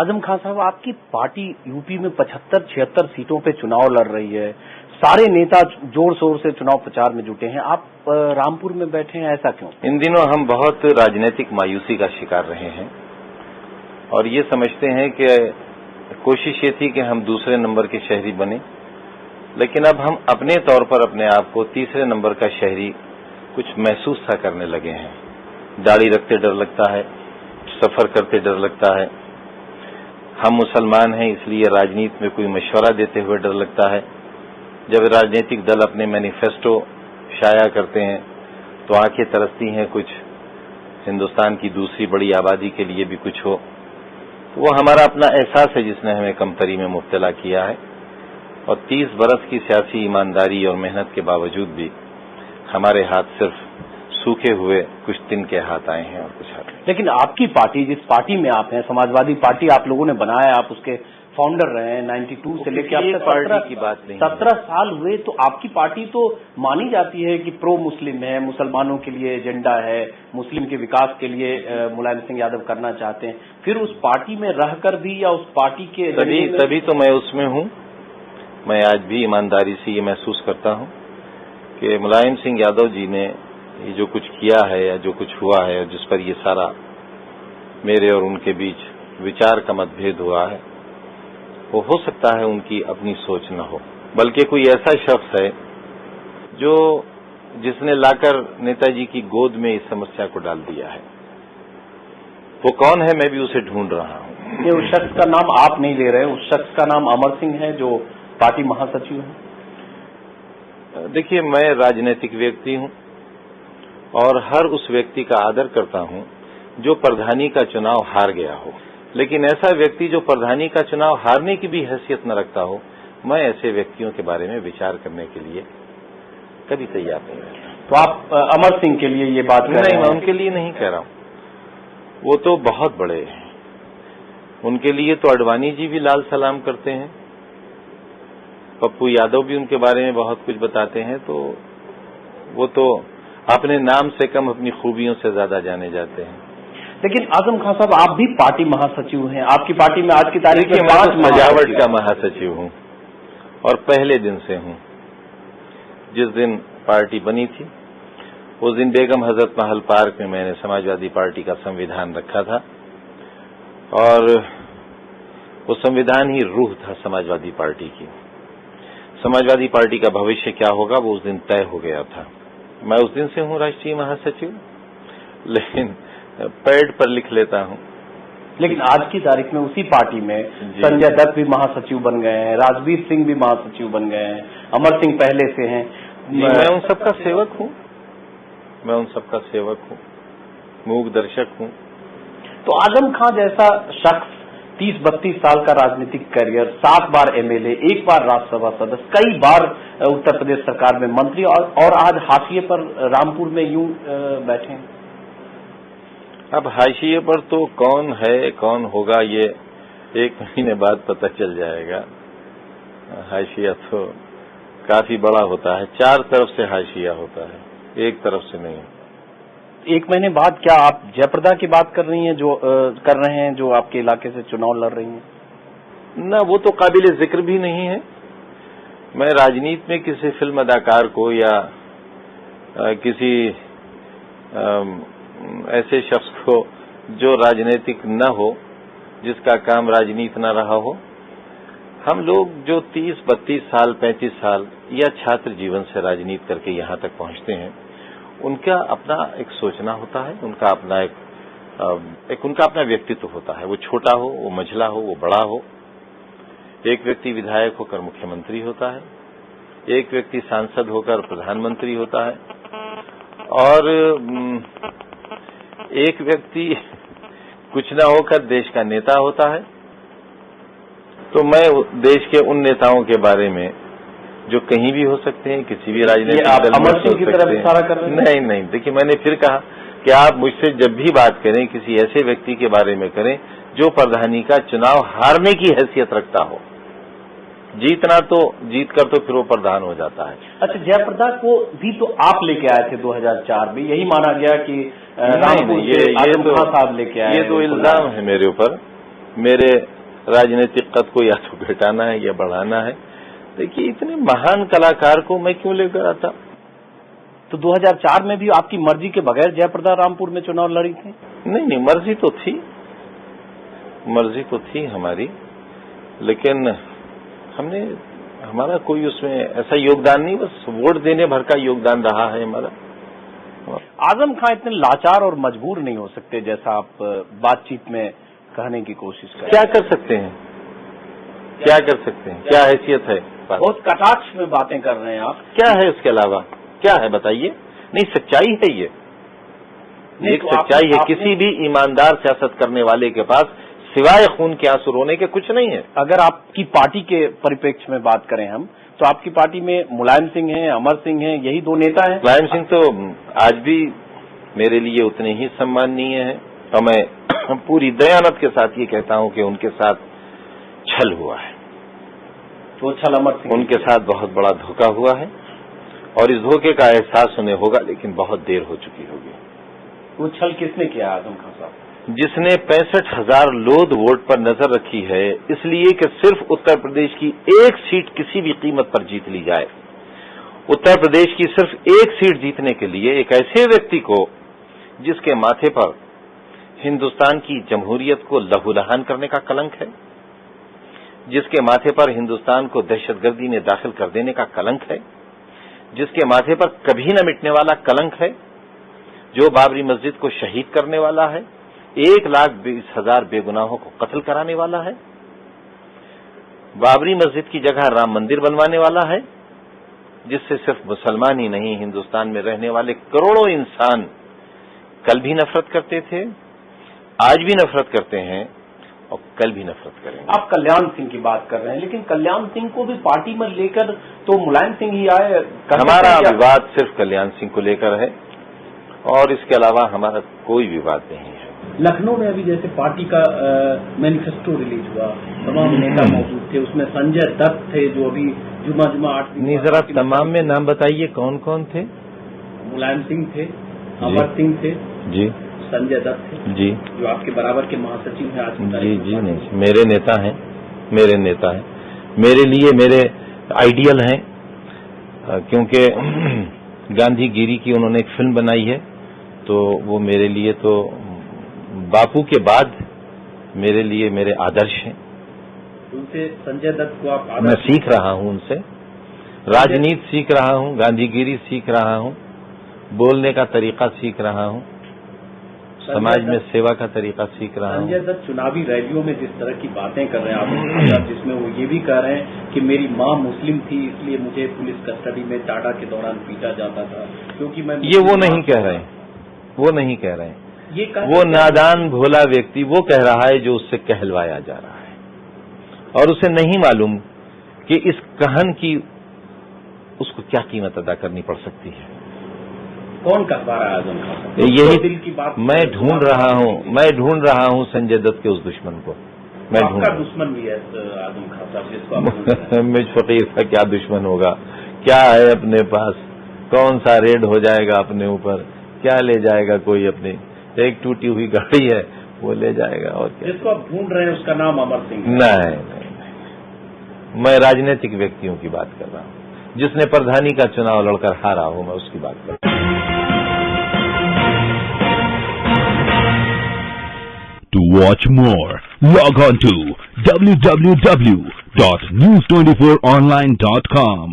आजम खान साहब, आपकी party UP में 75-76 सीटों पे चुनाव लड़ रही है। सारे नेता जोर शोर से चुनाव प्रचार में जुटे हैं। आप रामपुर में बैठे हैं, ऐसा क्यों? इन दिनों हम बहुत राजनीतिक मायूसी का शिकार रहे हैं और ये समझते हैं कि कोशिश ये थी कि हम दूसरे नंबर के शहरी बने, लेकिन अब हम अपने तौर पर अपने आप को तीसरे नंबर का शहरी कुछ महसूस सा करने लगे हैं। दाढ़ी रखते डर लगता है, सफर करते डर लगता है। हम मुसलमान हैं इसलिए राजनीति में कोई मशवरा देते हुए डर लगता है। जब राजनीतिक दल अपने मैनिफेस्टो शाया करते हैं तो आंखें तरसती हैं कुछ हिंदुस्तान की दूसरी बड़ी आबादी के लिए भी कुछ हो। तो वो हमारा अपना एहसास है जिसने हमें कमतरी में मुब्तला किया है और 30 बरस की सियासी ईमानदारी और मेहनत के बावजूद भी हमारे हाथ सिर्फ सूखे हुए कुछ दिन के हाथ आए हैं और कुछ हाथ। लेकिन आपकी पार्टी, जिस पार्टी में आप हैं, समाजवादी पार्टी आप लोगों ने बनाया, आप उसके फाउंडर रहे हैं 92 से लेकर अब तक। पार्टी की बात नहीं, 17 साल हुए, तो आपकी पार्टी तो मानी जाती है कि प्रो मुस्लिम है, मुसलमानों के लिए एजेंडा है, मुस्लिम के विकास के लिए मुलायम सिंह यादव करना चाहते हैं। फिर उस पार्टी में रहकर भी या उस पार्टी के तभी तो मैं उसमें हूं। मैं आज भी ईमानदारी से ये महसूस करता हूं कि मुलायम सिंह यादव जी ने ये जो कुछ किया है या जो कुछ हुआ है, जिस पर ये सारा मेरे और उनके बीच विचार का मतभेद हुआ है, वो हो सकता है उनकी अपनी सोच न हो, बल्कि कोई ऐसा शख्स है जो जिसने लाकर नेताजी की गोद में इस समस्या को डाल दिया है। वो कौन है, मैं भी उसे ढूंढ रहा हूं। ये उस शख्स का नाम आप नहीं ले रहे, उस शख्स का नाम अमर सिंह है जो पार्टी महासचिव है। देखिए, मैं राजनीतिक व्यक्ति हूं और हर उस व्यक्ति का आदर करता हूं जो प्रधानी का चुनाव हार गया हो, लेकिन ऐसा व्यक्ति जो प्रधानी का चुनाव हारने की भी हैसियत न रखता हो, मैं ऐसे व्यक्तियों के बारे में विचार करने के लिए कभी तैयार नहीं रहता। तो आप अमर सिंह के लिए ये बात नहीं, मैं उनके लिए नहीं कह रहा हूं। वो तो बहुत बड़े हैं, उनके लिए तो अडवाणी जी भी लाल सलाम करते हैं, पप्पू यादव भी उनके बारे में बहुत कुछ बताते हैं। तो वो तो अपने नाम से कम अपनी खूबियों से ज्यादा जाने जाते हैं। लेकिन आजम खान साहब, आप भी पार्टी महासचिव हैं। आपकी पार्टी में आज की तारीख में 5 सजावट का महासचिव हूं और पहले दिन से हूं। जिस दिन पार्टी बनी थी उस दिन बेगम हजरत महल पार्क में मैंने समाजवादी पार्टी का संविधान रखा था और वो संविधान ही रूह था समाजवादी पार्टी की। समाजवादी पार्टी का भविष्य क्या होगा वो उस दिन तय हो गया था। मैं उस दिन से हूं राष्ट्रीय महासचिव, लेकिन पैड पर लिख लेता हूं। लेकिन आज की तारीख में उसी पार्टी में संजय दत्त भी महासचिव बन गए हैं, राजवीर सिंह भी महासचिव बन गए हैं, अमर सिंह पहले से हैं। मैं उन सबका सेवक हूं, मूक दर्शक हूं। तो आजम खान जैसा शख्स, 30-32 साल का राजनीतिक करियर, 7 बार एमएलए, 1 बार राज्यसभा सदस्य, कई बार उत्तर प्रदेश सरकार में मंत्री और आज हाशिए पर रामपुर में यूं बैठे हैं। अब हाशिए पर तो कौन है कौन होगा ये 1 महीने बाद पता चल जाएगा। हाशिया तो काफी बड़ा होता है, 4 तरफ से हाशिया होता है, एक तरफ से नहीं। 1 महीने बाद क्या आप जयप्रदा की बात कर रही हैं, कर रहे हैं जो आपके इलाके से चुनाव लड़ रही हैं? ना, वो तो काबिल जिक्र भी नहीं है। मैं राजनीति में किसी फिल्म अदाकार को या किसी ऐसे शख्स को जो राजनीतिक न हो, जिसका काम राजनीति न रहा हो, हम लोग जो 30-32 साल 35 साल या छात्र जीवन से राजनीति करके यहाँ तक पहुंचते हैं, उनका अपना एक सोचना होता है, उनका अपना उनका अपना व्यक्तित्व होता है। वो छोटा हो, वो मझला हो, वो बड़ा हो। एक व्यक्ति विधायक होकर मुख्यमंत्री होता है, एक व्यक्ति सांसद होकर प्रधानमंत्री होता है और एक व्यक्ति कुछ न होकर देश का नेता होता है। तो मैं देश के उन नेताओं के बारे में जो कहीं भी हो सकते हैं, किसी भी राजनीतिक दल में हो सकते हैं। नहीं, देखिए, मैंने फिर कहा कि आप मुझसे जब भी बात करें किसी ऐसे व्यक्ति के बारे में करें जो प्रधानी का चुनाव हारने की हैसियत रखता हो। जीतना तो जीत कर तो फिर वो प्रधान हो जाता है। अच्छा, जयप्रदा को भी तो आप लेके आए थे 2004 में, यही माना गया कि आजम खान साहब लेके आए। ये तो इल्जाम है मेरे ऊपर। मेरे राजनीतिक कद को या तो घटाना है या बढ़ाना है। देखिए, इतने महान कलाकार को मैं क्यों लेकर आता? तो 2004 में भी आपकी मर्जी के बगैर जयप्रदा रामपुर में चुनाव लड़ी थी? नहीं, मर्जी तो थी हमारी, लेकिन हमारा कोई उसमें ऐसा योगदान नहीं, बस वोट देने भर का योगदान रहा है हमारा। आजम खां इतने लाचार और मजबूर नहीं हो सकते जैसा आप बातचीत में कहने की कोशिश कर रहे हैं। क्या कर सकते हैं? क्या हैसियत है? बहुत कटाक्ष में बातें कर रहे हैं आप। क्या है उसके अलावा? क्या है बताइए? नहीं, सच्चाई है ये, एक सच्चाई है। किसी भी ईमानदार सियासत करने वाले के पास सिवाय खून के आंसू रोने के कुछ नहीं है। अगर आपकी पार्टी के परिप्रेक्ष्य में बात करें हम, तो आपकी पार्टी में मुलायम सिंह हैं, अमर सिंह हैं, यही दो नेता हैं। मुलायम सिंह तो आज भी मेरे लिए उतने ही सम्माननीय हैं, और मैं पूरी दयानत के साथ ये कहता हूं कि उनके साथ छल हुआ है। तो छल अमर सिंह, उनके साथ बहुत बड़ा धोखा हुआ है, और इस धोखे का एहसास उन्हें होगा, लेकिन बहुत देर हो चुकी होगी। वो छल किसने किया आजम खां साहब? जिसने 65,000 लोध वोट पर नजर रखी है, इसलिए कि सिर्फ उत्तर प्रदेश की एक सीट किसी भी कीमत पर जीत ली जाए। उत्तर प्रदेश की सिर्फ एक सीट जीतने के लिए एक ऐसे व्यक्ति को, जिसके माथे पर हिंदुस्तान की जमहूरियत को लहूलुहान करने का कलंक है, जिसके माथे पर हिंदुस्तान को दहशतगर्दी में दाखिल कर देने का कलंक है, जिसके माथे पर कभी न मिटने वाला कलंक है, जो बाबरी मस्जिद को शहीद करने वाला है, 1,20,000 बेगुनाहों को कत्ल कराने वाला है, बाबरी मस्जिद की जगह राम मंदिर बनवाने वाला है, जिससे सिर्फ मुसलमान ही नहीं, हिंदुस्तान में रहने वाले करोड़ों इंसान कल भी नफरत करते थे, आज भी नफरत करते हैं और कल भी नफरत करेंगे। आप कल्याण सिंह की बात कर रहे हैं, लेकिन कल्याण सिंह को भी पार्टी में लेकर तो मुलायम सिंह ही आए। हमारा विवाद सिर्फ कल्याण सिंह को लेकर है, और इसके अलावा हमारा कोई विवाद नहीं है। लखनऊ में अभी जैसे पार्टी का मैनिफेस्टो रिलीज हुआ, तमाम नेता मौजूद थे, उसमें संजय दत्त थे जो अभी जुमा 8 नहीं, जरा तमाम में नाम बताइए कौन कौन थे? मुलायम सिंह थे, अमर सिंह थे जी, संजय दत्त थे जी, जो आपके बराबर के महासचिव हैं आज जी, नहीं, मेरे नेता हैं, मेरे लिए मेरे आइडियल हैं, क्योंकि गांधी गिरी की उन्होंने एक फिल्म बनाई है, तो वो मेरे लिए तो बापू के बाद मेरे लिए मेरे आदर्श हैं। उनसे संजय दत्त को आप मैं सीख रहा हूं, उनसे राजनीति सीख रहा हूं, गांधीगिरी सीख रहा हूं, बोलने का तरीका सीख रहा हूं, समाज में सेवा का तरीका सीख रहा हूं। संजय दत्त चुनावी रैलियों में जिस तरह की बातें कर रहे हैं आप, जिसमें वो ये भी कह रहे हैं कि मेरी मां मुस्लिम थी, इसलिए मुझे पुलिस कस्टडी में टाटा के दौरान पीटा जाता था, क्योंकि मैं वो नहीं कह रहे हैं, वो नादान भोला व्यक्ति वो कह रहा है जो उससे कहलवाया जा रहा है, और उसे नहीं मालूम कि इस कहन की उसको क्या कीमत अदा करनी पड़ सकती है। कौन कहवा रहा है आजम खां? यही दिल की बात मैं ढूंढ रहा हूं संजय दत्त के उस दुश्मन को। मैं आपका दुश्मन भी है आजम खां साहब, जिसको मुझ फकीर का क्या दुश्मन होगा? क्या है अपने पास? कौन सा रेड हो जाएगा अपने ऊपर? क्या ले जाएगा कोई? अपनी एक टूटी हुई गाड़ी है, वो ले जाएगा, और क्या? जिसको आप ढूंढ रहे हैं उसका नाम अमर सिंह? नहीं, मैं राजनीतिक व्यक्तियों की बात कर रहा हूं, जिसने प्रधानी का चुनाव लड़कर हारा हो, मैं उसकी बात कर रहा हूं। To watch more, log on to www.news24online.com.